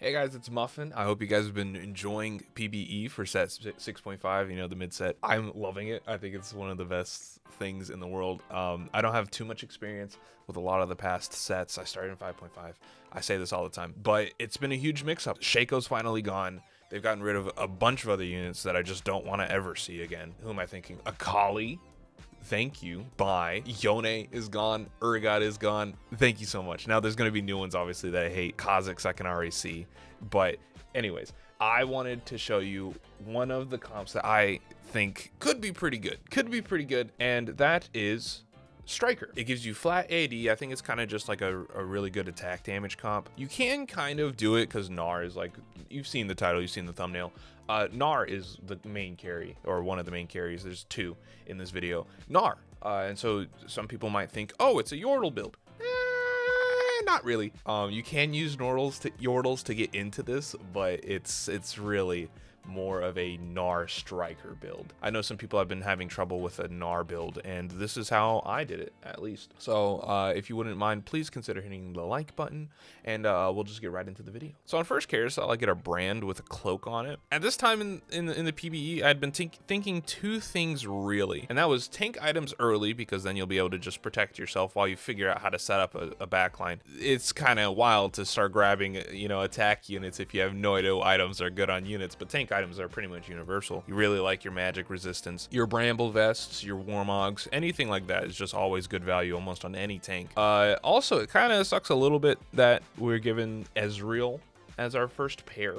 Hey guys, it's Muffin. I hope you guys have been enjoying PBE for set 6.5, you know, the mid set. I'm loving it. I think it's one of the best things in the world. I don't have too much experience with a lot of the past sets. I started in 5.5. I say this all the time, but it's been a huge mix-up. Shaco's finally gone. They've gotten rid of a bunch of other units that I just don't want to ever see again. Who am I thinking? Akali. Thank you. Bye. Yone is gone. Urgot is gone. Thank you so much. Now there's going to be new ones, obviously, that I hate. Kazakhs I can already see. But anyways, I wanted to show you one of the comps that I think could be pretty good. And that is Striker. It gives you flat AD. I think it's kind of just like a really good attack damage comp. You can kind of do it because Gnar is like, you've seen the title, you've seen the thumbnail. Gnar is the main carry, or one of the main carries. There's two in this video. Gnar. And so some people might think, oh, it's a Yordle build. Not really. You can use Yordles to get into this, but it's really more of a Gnar Striker build. I know some people have been having trouble with a Gnar build, and this is how I did it, at least. So if you wouldn't mind, please consider hitting the like button, and we'll just get right into the video. So on first cares, I'll get a brand with a cloak on it. At this time in the PBE, I'd been thinking two things really, and that was tank items early, because then you'll be able to just protect yourself while you figure out how to set up a backline. It's kind of wild to start grabbing, you know, attack units if you have no idea what items are good on units, but tank items are pretty much universal. You really like your magic resistance, your bramble vests, your warmogs, anything like that is just always good value almost on any tank. Also, it kind of sucks a little bit that we're given Ezreal as our first pair.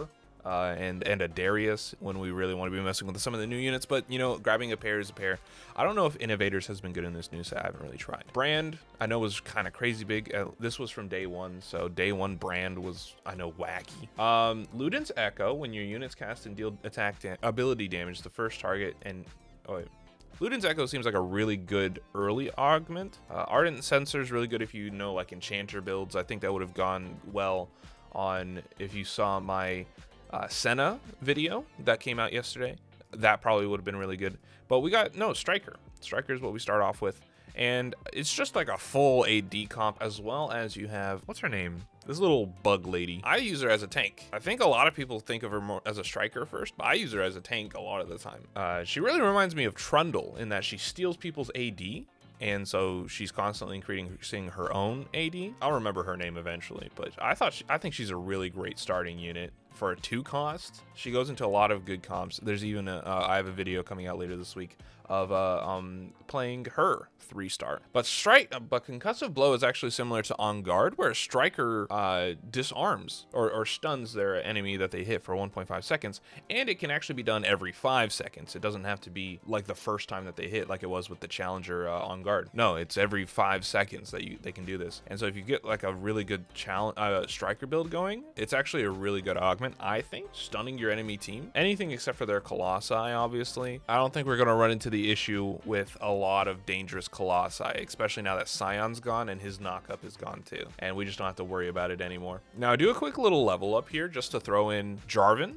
And a Darius when we really want to be messing with some of the new units, but you know, grabbing a pair is a pair. I don't know if Innovators has been good in this new set. I haven't really tried. Brand, I know, was kind of crazy big. This was from day one, so day one brand was, I know, wacky. Luden's Echo, when your units cast and deal attack ability damage the first target, and oh wait. Luden's Echo seems like a really good early augment. Ardent Sensor is really good if you know, like, Enchanter builds. I think that would have gone well on, if you saw my Senna video that came out yesterday. That probably would have been really good. But we got, no, Striker. Striker is what we start off with. And it's just like a full AD comp, as well as you have, what's her name? This little bug lady. I use her as a tank. I think a lot of people think of her more as a striker first, but I use her as a tank a lot of the time. She really reminds me of Trundle in that she steals people's AD. And so she's constantly increasing her own AD. I'll remember her name eventually, but I think she's a really great starting unit for a 2 cost. She goes into a lot of good comps. There's even I have a video coming out later this week of playing her 3-star. But Concussive Blow is actually similar to On Guard, where a Striker disarms or stuns their enemy that they hit for 1.5 seconds, and it can actually be done every 5 seconds. It doesn't have to be like the first time that they hit, like it was with the Challenger On Guard. No, it's every 5 seconds that they can do this. And so if you get like a really good Striker build going, it's actually a really good augment, I think. Stunning your enemy team. Anything except for their Colossi, obviously. I don't think we're going to run into the issue with a lot of dangerous Colossi, especially now that Scion's gone and his knockup is gone too. And we just don't have to worry about it anymore. Now, I do a quick little level up here just to throw in Jarvan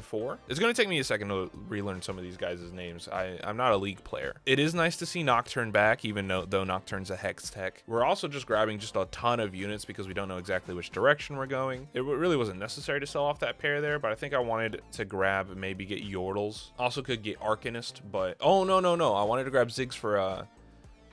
4. It's going to take me a second to relearn some of these guys' names. I'm not a League player. It is nice to see Nocturne back, even though Nocturne's a Hex tech. We're also just grabbing just a ton of units because we don't know exactly which direction we're going. It really wasn't necessary to sell off that pair there, but I think I wanted to grab, maybe get Yordles. Also could get Arcanist, but oh, no. I wanted to grab Ziggs for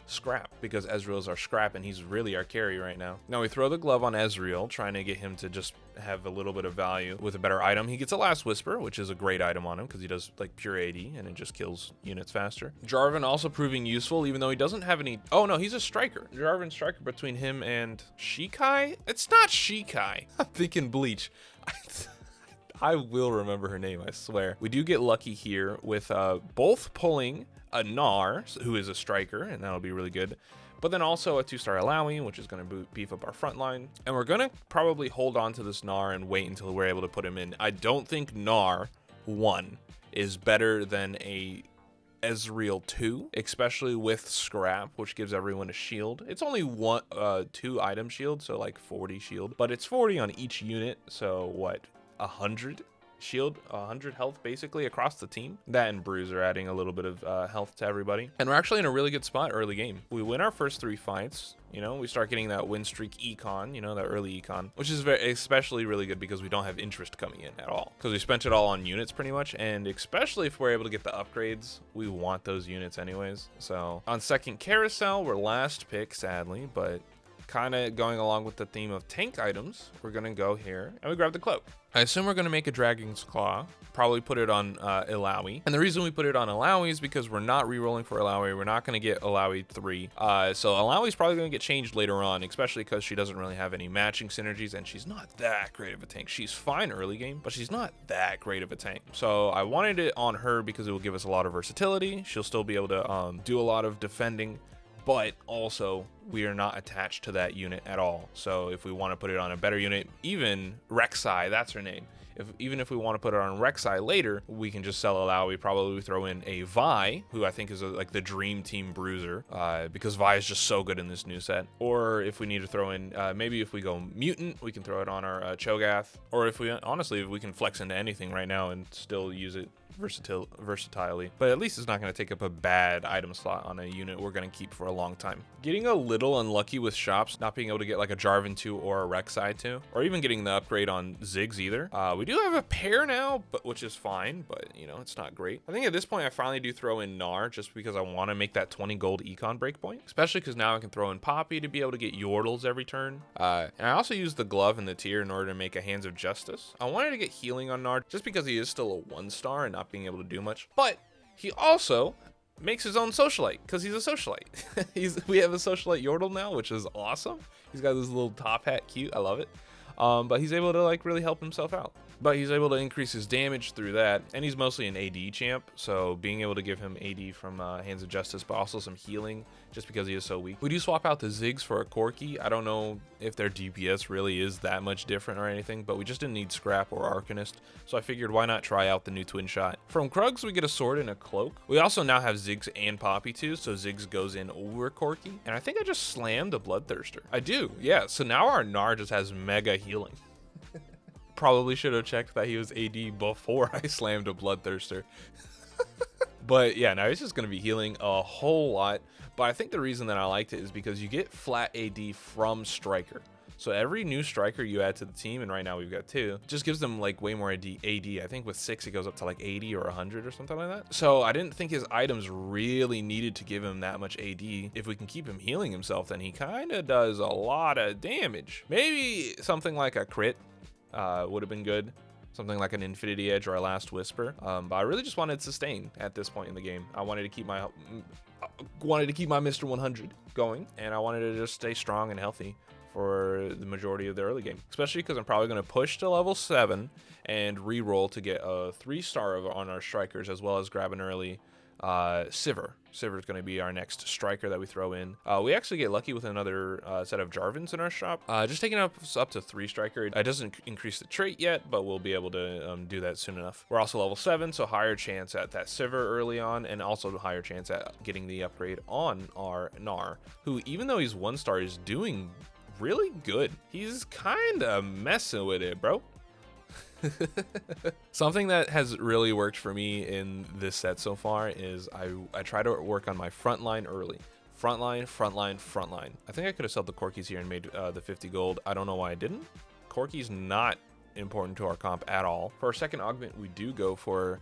Scrap, because Ezreal's our Scrap and he's really our carry right now. Now we throw the glove on Ezreal, trying to get him to just have a little bit of value with a better item. He gets a Last Whisper, which is a great item on him because he does like pure AD and it just kills units faster. Jarvan also proving useful, even though he doesn't have any. Oh no, he's a Striker. Jarvan Striker between him and Shikai. It's not Shikai. I'm thinking Bleach. I will remember her name, I swear. We do get lucky here with both pulling a Gnar, who is a Striker, and that'll be really good. But then also a 2-star Alawi, which is going to beef up our front line. And we're going to probably hold on to this Gnar and wait until we're able to put him in. I don't think Gnar 1 is better than a Ezreal 2, especially with Scrap, which gives everyone a shield. It's only 2 item shield, so like 40 shield. But it's 40 on each unit, so what, 100 shield, 100 health basically across the team. That and Bruiser adding a little bit of health to everybody. And we're actually in a really good spot early game. We win our first 3 fights. You know, we start getting that win streak econ, you know, that early econ, which is especially really good because we don't have interest coming in at all. Because we spent it all on units pretty much. And especially if we're able to get the upgrades, we want those units anyways. So on second carousel, we're last pick, sadly, but kind of going along with the theme of tank items, we're going to go here and we grab the cloak. I assume we're going to make a Dragon's Claw, probably put it on Ilaoi. And the reason we put it on Ilaoi is because we're not re-rolling for Ilaoi. We're not going to get Ilaoi 3. So Ilaoi is probably going to get changed later on, especially because she doesn't really have any matching synergies and she's not that great of a tank. She's fine early game, but she's not that great of a tank. So I wanted it on her because it will give us a lot of versatility. She'll still be able to do a lot of defending, but also we are not attached to that unit at all. So if we want to put it on a better unit, even Rek'Sai, that's her name. Even if we want to put it on Rek'Sai later, we can just sell Ilaoi. Probably throw in a Vi, who I think is like the dream team bruiser, because Vi is just so good in this new set. Or if we need to throw in, maybe if we go mutant, we can throw it on our Cho'Gath. Or if we, honestly, if we can flex into anything right now and still use it versatilely, but at least it's not going to take up a bad item slot on a unit we're going to keep for a long time. Getting a little unlucky with shops, not being able to get like a Jarvan 2 or a Rek'Sai 2, or even getting the upgrade on Ziggs either. We do have a pair now, but which is fine, but you know, it's not great. I think at this point I finally do throw in Gnar just because I want to make that 20 gold econ breakpoint, especially because now I can throw in Poppy to be able to get Yordles every turn. And I also use the glove and the tier in order to make a Hands of Justice. I wanted to get healing on Gnar just because he is still a 1-star and not being able to do much, but he also makes his own socialite because he's a socialite. We have a socialite Yordle now, which is awesome. He's got this little top hat, cute. I love it. But he's able to like really help himself out. But he's able to increase his damage through that, and he's mostly an AD champ, so being able to give him AD from Hands of Justice, but also some healing, just because he is so weak. We do swap out the Ziggs for a Corki. I don't know if their DPS really is that much different or anything, but we just didn't need Scrap or Arcanist, so I figured why not try out the new Twin Shot. From Krugs, we get a sword and a cloak. We also now have Ziggs and Poppy too, so Ziggs goes in over Corki, and I think I just slammed a Bloodthirster. I do, yeah, so now our Gnar just has mega healing. Probably should have checked that he was AD before I slammed a Bloodthirster. But yeah, now he's just going to be healing a whole lot. But I think the reason that I liked it is because you get flat AD from Striker. So every new Striker you add to the team, and right now we've got 2, just gives them like way more AD. I think with 6 it goes up to like 80 or 100 or something like that. So I didn't think his items really needed to give him that much AD. If we can keep him healing himself, then he kind of does a lot of damage. Maybe something like a crit would have been good, something like an Infinity Edge or a Last Whisper, but I really just wanted sustain at this point in the game. I wanted to keep my Mr. 100 going, and I wanted to just stay strong and healthy for the majority of the early game, especially because I'm probably going to push to level 7 and re-roll to get a 3-star on our strikers, as well as grab an early Sivir. Sivir is going to be our next striker that we throw in. We actually get lucky with another set of Jarvans in our shop. Just taking us up to 3 striker. It doesn't increase the trait yet, but we'll be able to do that soon enough. We're also level 7, so higher chance at that Sivir early on, and also higher chance at getting the upgrade on our Gnar, who, even though he's 1-star, is doing really good. He's kind of messing with it, bro. Something that has really worked for me in this set so far is I try to work on my front line early. Front line. I think I could have sold the Corkis here and made the 50 gold. I don't know why I didn't. Corki's not important to our comp at all. For our second augment, we do go for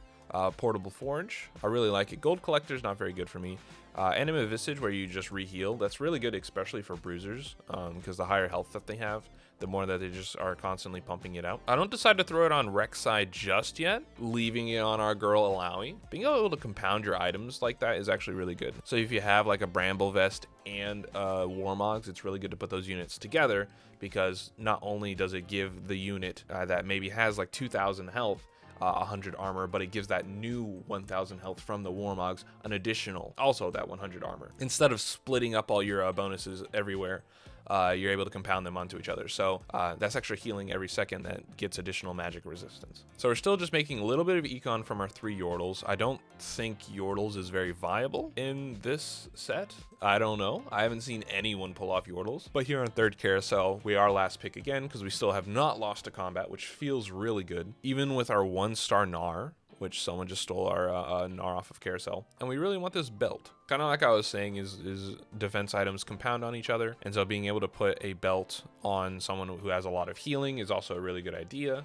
Portable Forge. I really like it. Gold Collector's not very good for me. Animate Visage, where you just re-heal, that's really good, especially for bruisers, because the higher health that they have, the more that they just are constantly pumping it out. I don't decide to throw it on Rek'Sai just yet, leaving it on our girl Ilaoi. Being able to compound your items like that is actually really good. So if you have like a Bramble Vest and Warmogs, it's really good to put those units together, because not only does it give the unit that maybe has like 2,000 health, 100 armor, but it gives that new 1,000 health from the Warmogs an additional, also that 100 armor. Instead of splitting up all your bonuses everywhere, you're able to compound them onto each other. So that's extra healing every second that gets additional magic resistance. So we're still just making a little bit of econ from our 3 Yordles. I don't think Yordles is very viable in this set. I don't know. I haven't seen anyone pull off Yordles. But here on 3rd carousel, we are last pick again because we still have not lost to combat, which feels really good. Even with our 1-star Gnar, which someone just stole our Gnar off of carousel. And we really want this belt. Kind of like I was saying, is defense items compound on each other. And so being able to put a belt on someone who has a lot of healing is also a really good idea,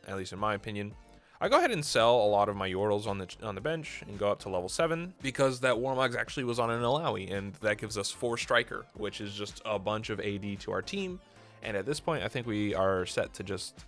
at least in my opinion. I go ahead and sell a lot of my Yordles on the bench and go up to level 7 because that Warmog's actually was on an Alawi, and that gives us 4 Striker, which is just a bunch of AD to our team. And at this point, I think we are set to just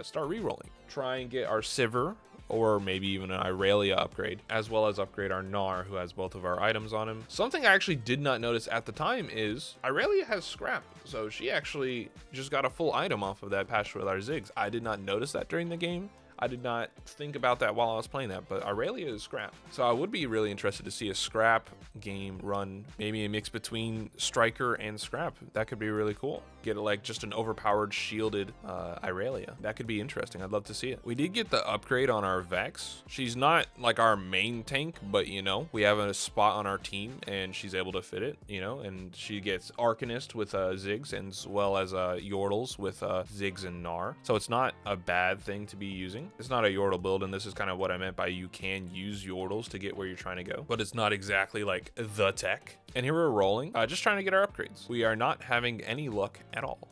start re-rolling. Try and get our Sivir, or maybe even an Irelia upgrade, as well as upgrade our Gnar, who has both of our items on him. Something I actually did not notice at the time is Irelia has Scrap, so she actually just got a full item off of that patch with our Ziggs. I did not notice that during the game. I did not think about that while I was playing that, but Irelia is Scrap. So I would be really interested to see a Scrap game run, maybe a mix between Striker and Scrap. That could be really cool. Get like just an overpowered shielded Irelia. That could be interesting. I'd love to see it. We did get the upgrade on our Vex. She's not like our main tank, but you know, we have a spot on our team and she's able to fit it, you know, and she gets Arcanist with Ziggs as well as Yordles with Ziggs and Gnar. So it's not a bad thing to be using. It's not a Yordle build, and this is kind of what I meant by you can use Yordles to get where you're trying to go, but it's not exactly like the tech. And here we're rolling, just trying to get our upgrades. We are not having any luck at all.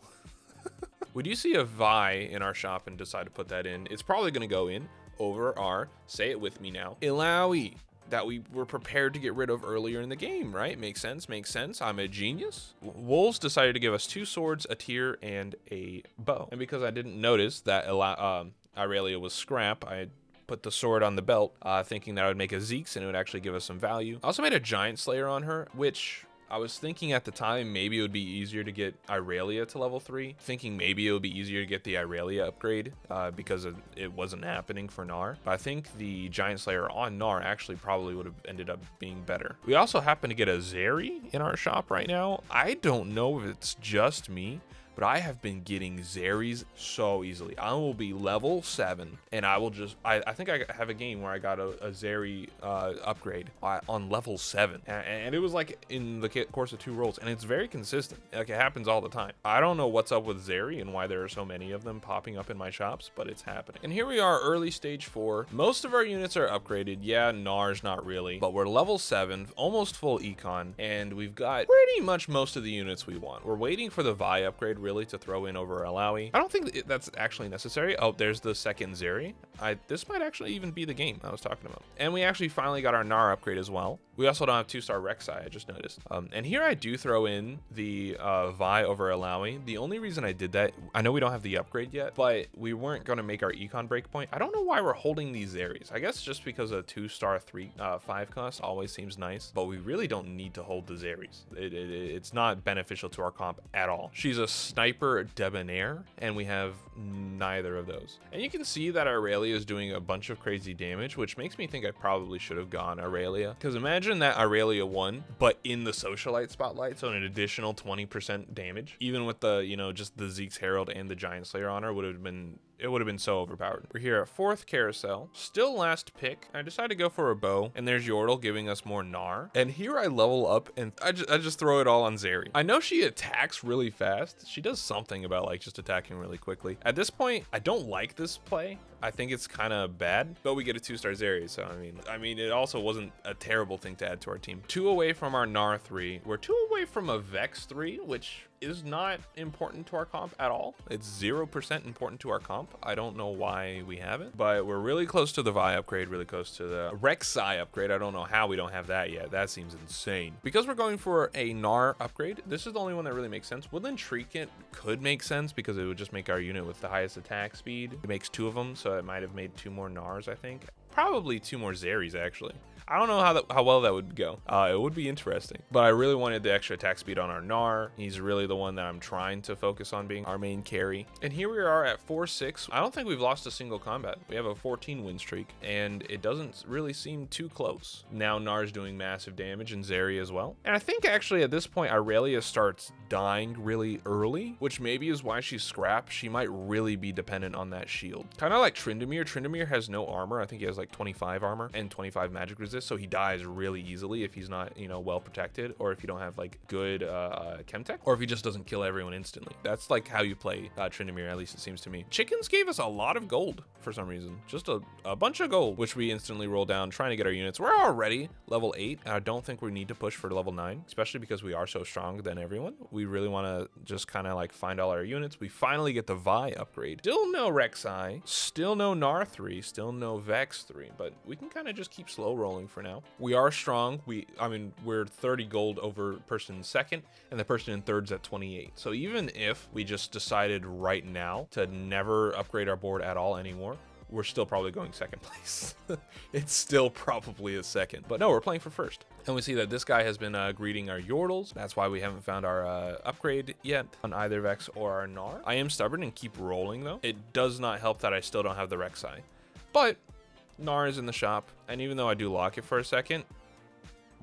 We do see a Vi in our shop and decide to put that in. It's probably going to go in over our, say it with me now, Alawi, that we were prepared to get rid of earlier in the game, right? Makes sense, makes sense. I'm a genius. Wolves decided to give us 2 swords, a tier, and a bow. And because I didn't notice that Irelia was Scrap, I put the sword on the belt, thinking that I would make a Zeke's and it would actually give us some value. I also made a Giant Slayer on her, which I was thinking at the time maybe it would be easier to get Irelia to level 3, thinking maybe it would be easier to get the Irelia upgrade because it wasn't happening for Gnar. But I think the Giant Slayer on Gnar actually probably would have ended up being better. We also happen to get a Zeri in our shop right now. I don't know if it's just me, but I have been getting Zeris so easily. I will be level 7 and I will just, I think I have a game where I got a Zeri upgrade on level 7. And it was like in the course of 2 rolls, and it's very consistent. Like it happens all the time. I don't know what's up with Zeri and why there are so many of them popping up in my shops, but it's happening. And here we are, early stage 4. Most of our units are upgraded. Yeah, Gnar's not really, but we're level 7, almost full econ, and we've got pretty much most of the units we want. We're waiting for the Vi upgrade really to throw in over Alawi. I don't think that's actually necessary. Oh, there's the second Zeri. This might actually even be the game I was talking about. And we actually finally got our Gnar upgrade as well. We also don't have 2-star Rek'Sai, I just noticed. And here I do throw in the Vi over Alawi. The only reason I did that, I know we don't have the upgrade yet, but we weren't going to make our econ breakpoint. I don't know why we're holding these Zeris. I guess just because a 2-star 5 cost always seems nice, but we really don't need to hold the Zeris. It's not beneficial to our comp at all. She's a sniper debonair, and we have neither of those. And you can see that Irelia is doing a bunch of crazy damage, which makes me think I probably should have gone Irelia, because imagine that Irelia won, but in the Socialite spotlight, so an additional 20% damage, even with the, you know, just the Zeke's Herald and the Giant Slayer on her, would have been so overpowered. We're here at 4th carousel, still last pick. I decided to go for a bow, and there's Yordle giving us more Gnar. And here I level up, and I just throw it all on Zeri. I know she attacks really fast. She does something about like just attacking really quickly. At this point, I don't like this play. I think it's kind of bad, but we get a 2-star Zeri, so I mean, it also wasn't a terrible thing to add to our team. 2 away from our Gnar 3. We're 2 away from a Vex 3, which is not important to our comp at all. It's 0% important to our comp. I don't know why we haven't, but we're really close to the Vi upgrade, really close to the Rek'Sai upgrade. I don't know how we don't have that yet. That seems insane. Because we're going for a Gnar upgrade, this is the only one that really makes sense. Woodland Treant could make sense because it would just make our unit with the highest attack speed. It makes 2 of them, so it might have made 2 more Gnars, I think. Probably 2 more Zeris, actually. I don't know how well that would go. It would be interesting, but I really wanted the extra attack speed on our Gnar. He's really the one that I'm trying to focus on being our main carry. And here we are at 4-6. I don't think we've lost a single combat. We have a 14 win streak, and it doesn't really seem too close. Now Gnar's doing massive damage, and Zeri as well. And I think actually at this point, Irelia starts dying really early, which maybe is why she's scrap. She might really be dependent on that shield. Kind of like Tryndamere. Tryndamere has no armor. I think he has like 25 armor and 25 magic resist, so he dies really easily if he's not, you know, well protected, or if you don't have like good Chemtech, or if he just doesn't kill everyone instantly. That's like how you play Tryndamere, at least it seems to me. Chickens gave us a lot of gold for some reason, just a bunch of gold, which we instantly roll down trying to get our units. We're already level 8, and I don't think we need to push for level 9, especially because we are so strong than everyone. We really want to just kind of like find all our units. We finally get the Vi upgrade. Still no Rek'Sai, still no Gnar 3, still no Vex 3, but we can kind of just keep slow rolling for now. We are strong. I mean, we're 30 gold over person in second, and the person in third's at 28. So even if we just decided right now to never upgrade our board at all anymore, we're still probably going second place. It's still probably a second, but no, we're playing for first. And we see that this guy has been greeting our Yordles. That's why we haven't found our upgrade yet on either Vex or our Gnar. I am stubborn and keep rolling though. It does not help that I still don't have the Rek'Sai, but Gnar is in the shop. And even though I do lock it for a second,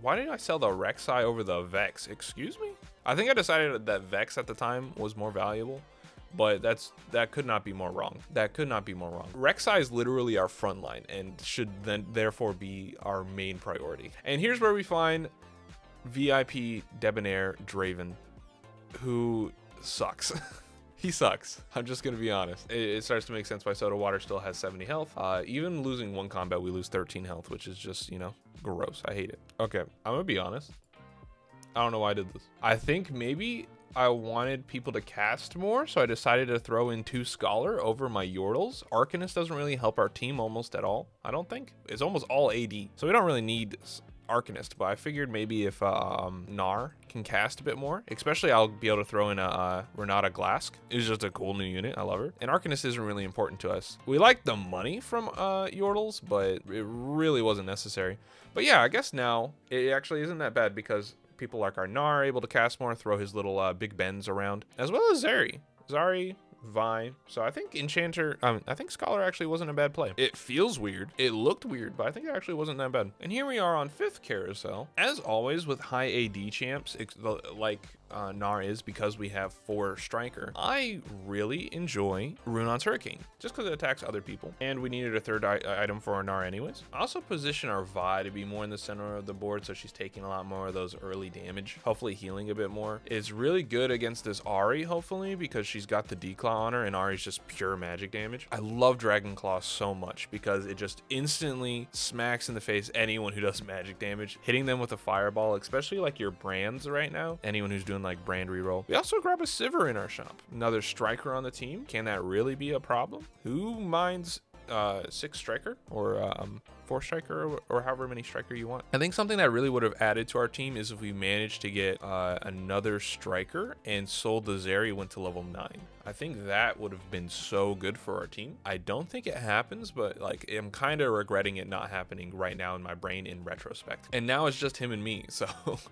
why did I sell the Rek'Sai over the Vex? Excuse me? I think I decided that Vex at the time was more valuable, but that could not be more wrong. That could not be more wrong. Rek'Sai is literally our front line and should then therefore be our main priority. And here's where we find VIP Debonair Draven, who sucks. He sucks. I'm just gonna be honest. It starts to make sense why Soda Water still has 70 health. Even losing one combat, we lose 13 health, which is just, you know, gross. I hate it. Okay, I'm gonna be honest. I don't know why I did this. I think maybe I wanted people to cast more, so I decided to throw in 2 Scholar over my Yordles. Arcanist doesn't really help our team almost at all, I don't think. It's almost all AD, so we don't really need Arcanist, but I figured maybe if Gnar can cast a bit more, especially I'll be able to throw in a Renata Glask. It's just a cool new unit. I love her. And Arcanist isn't really important to us. We like the money from Yordles, but it really wasn't necessary. But yeah, I guess now it actually isn't that bad because people like our Gnar are able to cast more, throw his little Big Bens around, as well as Zeri, Vi. So I think Enchanter, I think Scholar actually wasn't a bad play. It feels weird. It looked weird, but I think it actually wasn't that bad. And here we are on 5th carousel. As always with high AD champs, like Gnar is, because we have 4 striker, I really enjoy Runon's Hurricane, just because it attacks other people. And we needed a 3rd item for our Gnar anyways. I also position our Vi to be more in the center of the board, so she's taking a lot more of those early damage, hopefully healing a bit more. It's really good against this Ahri, hopefully, because she's got the declaw on her, and Ahri's just pure magic damage. I love Dragon Claw so much because it just instantly smacks in the face anyone who does magic damage, hitting them with a fireball, especially like your brands right now, anyone who's doing like brand reroll. We also grab a Sivir in our shop, another striker on the team. Can that really be a problem? Who minds 6 striker or 4 striker or however many striker you want? I think something that really would have added to our team is if we managed to get another striker and sold the Zeri, went to level 9. I think that would have been so good for our team. I don't think it happens, but like I'm kind of regretting it not happening right now in my brain in retrospect. And now it's just him and me, so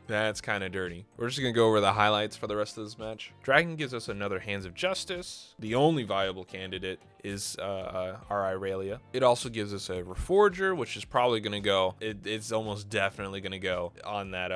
that's kind of dirty. We're just gonna go over the highlights for the rest of this match. Dragon gives us another Hands of Justice. The only viable candidate is our Irelia. It also gives us a Reforger, which is probably gonna go, it's almost definitely gonna go on that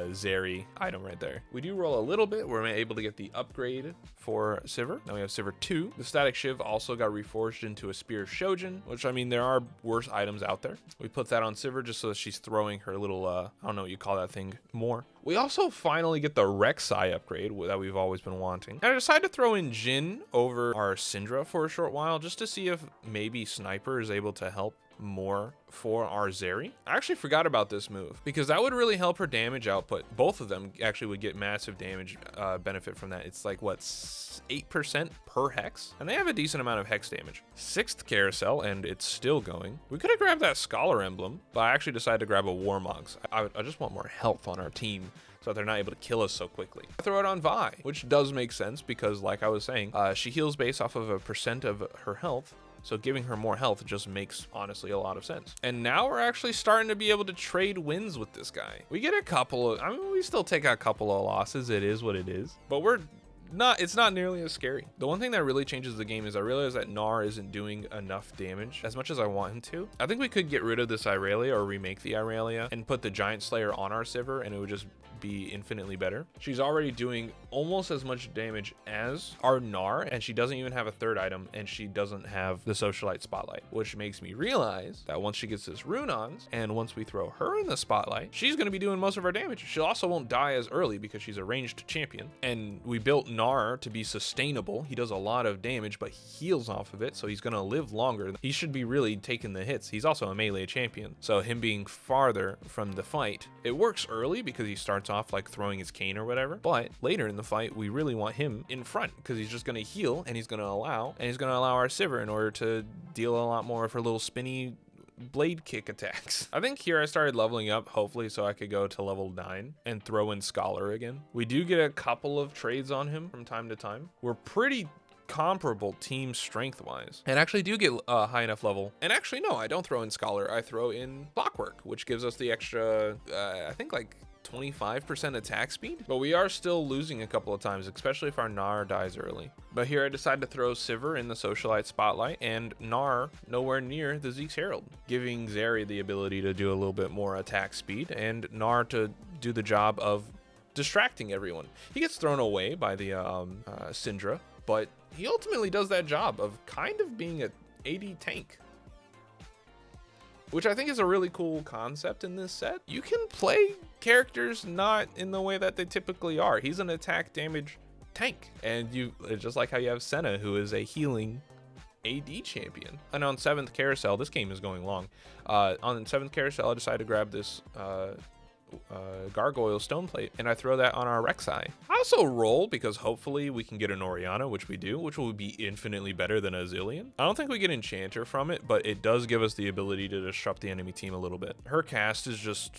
Zeri item right there. We do roll a little bit. We're able to get the upgrade for Sivir. Now we have Sivir 2. The Static Shiv also got reforged into a Spear of Shojin, which, I mean, there are worse items out there. We put that on Sivir just so that she's throwing her little, I don't know what you call that thing, more. We also finally get the Rek'Sai upgrade that we've always been wanting. And I decided to throw in Jhin over our Syndra for a short while just to see if maybe Sniper is able to help more for our Zeri. I actually forgot about this move because that would really help her damage output. Both of them actually would get massive damage benefit from that. It's like what, 8% per hex, and they have a decent amount of hex damage. 6th carousel, and it's still going. We could have grabbed that Scholar emblem, but I actually decided to grab a Warmogs. I just want more health on our team so that they're not able to kill us so quickly. I throw it on Vi, which does make sense because, like I was saying, she heals based off of a percent of her health. So giving her more health just makes, honestly, a lot of sense. And now we're actually starting to be able to trade wins with this guy. We get a couple of, I mean, we still take a couple of losses. It is what it is. But it's not nearly as scary. The one thing that really changes the game is I realize that Gnar isn't doing enough damage as much as I want him to. I think we could get rid of this Irelia or remake the Irelia and put the Giant Slayer on our Sivir, and it would just be infinitely better. She's already doing almost as much damage as our Gnar, and she doesn't even have a third item, and she doesn't have the Socialite Spotlight, which makes me realize that once she gets this rune on, and once we throw her in the Spotlight, she's going to be doing most of our damage. She also won't die as early because she's a ranged champion, and we built Gnar to be sustainable. He does a lot of damage, but he heals off of it, so he's going to live longer. He should be really taking the hits. He's also a melee champion, so him being farther from the fight, it works early because he starts off like throwing his cane or whatever, but later in the fight we really want him in front because he's just going to heal, and he's going to allow our Sivir in order to deal a lot more of her little spinny blade kick attacks. I think here I started leveling up, hopefully so I could go to level 9 and throw in Scholar again. We do get a couple of trades on him from time to time. We're pretty comparable team strength wise, and actually do get a high enough level. And actually, no, I don't throw in Scholar. I throw in Clockwork, which gives us the extra, I think like 25% attack speed, but we are still losing a couple of times, especially if our Gnar dies early. But here I decide to throw Sivir in the Socialite Spotlight and Gnar nowhere near the Zeke's Herald, giving Zeri the ability to do a little bit more attack speed and Gnar to do the job of distracting everyone. He gets thrown away by the Syndra, but he ultimately does that job of kind of being an AD tank, which I think is a really cool concept in this set. You can play characters not in the way that they typically are. He's an attack damage tank, and just like how you have Senna, who is a healing AD champion. And on 7th Carousel, this game is going long. On 7th Carousel, I decided to grab this Gargoyle Stone Plate, and I throw that on our Rek'Sai. I also roll because hopefully we can get an Orianna, which we do, which will be infinitely better than a Zillion. I don't think we get Enchanter from it, but it does give us the ability to disrupt the enemy team a little bit. Her cast is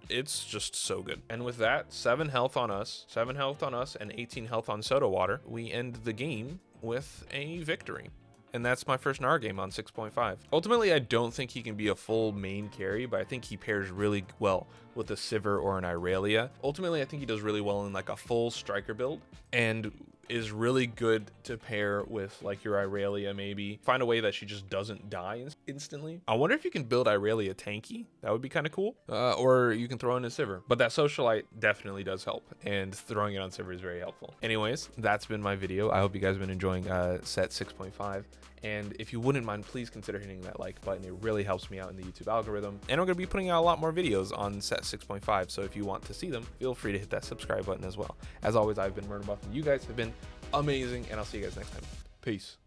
it's just so good. And with that, 7 health on us, and 18 health on Soda Water, we end the game with a victory. And that's my first Gnar game on 6.5. Ultimately, I don't think he can be a full main carry, but I think he pairs really well with a Sivir or an Irelia. Ultimately, I think he does really well in like a full striker build, and is really good to pair with like your Irelia maybe. Find a way that she just doesn't die instantly. I wonder if you can build Irelia tanky. That would be kind of cool. Or you can throw in a Sivir. But that Socialite definitely does help, and throwing it on Sivir is very helpful. Anyways, that's been my video. I hope you guys have been enjoying set 6.5. And if you wouldn't mind, please consider hitting that like button. It really helps me out in the YouTube algorithm. And I'm going to be putting out a lot more videos on set 6.5. So if you want to see them, feel free to hit that subscribe button as well. As always, I've been Murderbuff, and you guys have been amazing. And I'll see you guys next time. Peace.